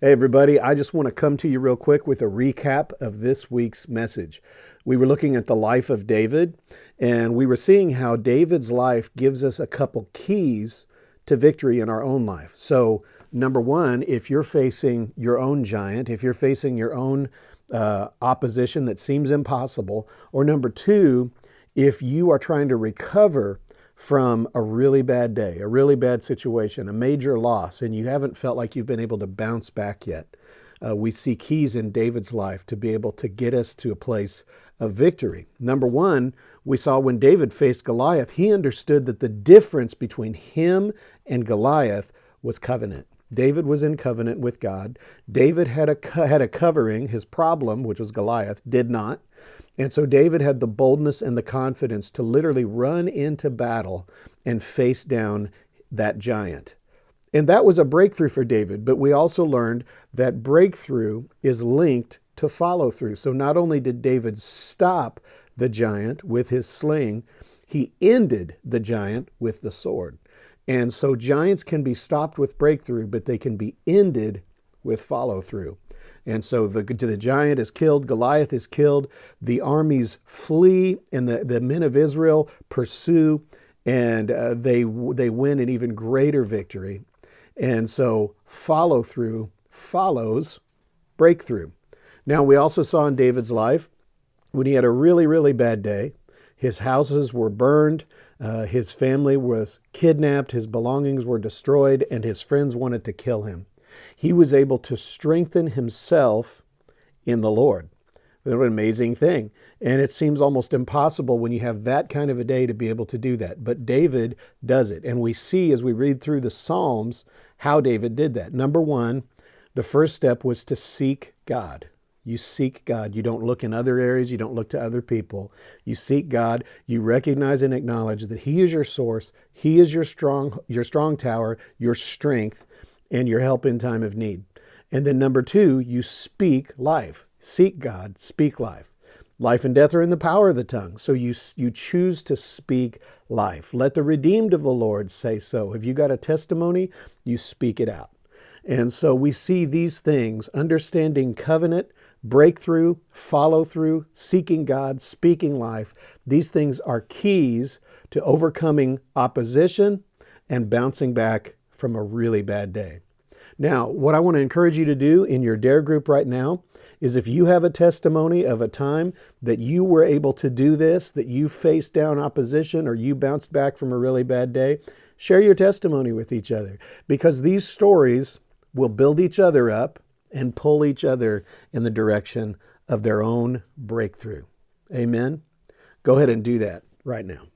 Hey, everybody, I just want to come to you real quick with a recap of this week's message. We were looking at the life of David, and we were seeing how David's life gives us a couple keys to victory in our own life. So, number one, if you're facing your own giant, if you're facing your own opposition that seems impossible, or number two, if you are trying to recover from a really bad day, a really bad situation, a major loss, and you haven't felt like you've been able to bounce back yet, we see keys in David's life to be able to get us to a place of victory. Number one, we saw when David faced Goliath, he understood that the difference between him and Goliath was covenant. David was in covenant with God. David had a covering. His problem, which was Goliath, did not. And so David had the boldness and the confidence to literally run into battle and face down that giant. And that was a breakthrough for David. But we also learned that breakthrough is linked to follow through. So not only did David stop the giant with his sling, he ended the giant with the sword. And so giants can be stopped with breakthrough, but they can be ended with follow through. And so the giant is killed, Goliath is killed, the armies flee, and the men of Israel pursue, and they win an even greater victory. And so follow through follows breakthrough. Now, we also saw in David's life, when he had a really, really bad day, his houses were burned, his family was kidnapped, his belongings were destroyed, and his friends wanted to kill him. He was able to strengthen himself in the Lord. What an amazing thing. And it seems almost impossible when you have that kind of a day to be able to do that. But David does it. And we see as we read through the Psalms how David did that. Number one, the first step was to seek God. You seek God. You don't look in other areas. You don't look to other people. You seek God. You recognize and acknowledge that He is your source. He is your strong tower, your strength, and your help in time of need. And then number two, you speak life. Seek God, speak life. Life and death are in the power of the tongue. So you choose to speak life. Let the redeemed of the Lord say so. If you got a testimony, you speak it out. And so we see these things, understanding covenant, breakthrough, follow through, seeking God, speaking life. These things are keys to overcoming opposition and bouncing back from a really bad day. Now, what I want to encourage you to do in your DARE group right now is if you have a testimony of a time that you were able to do this, that you faced down opposition or you bounced back from a really bad day, share your testimony with each other, because these stories will build each other up and pull each other in the direction of their own breakthrough. Amen? Go ahead and do that right now.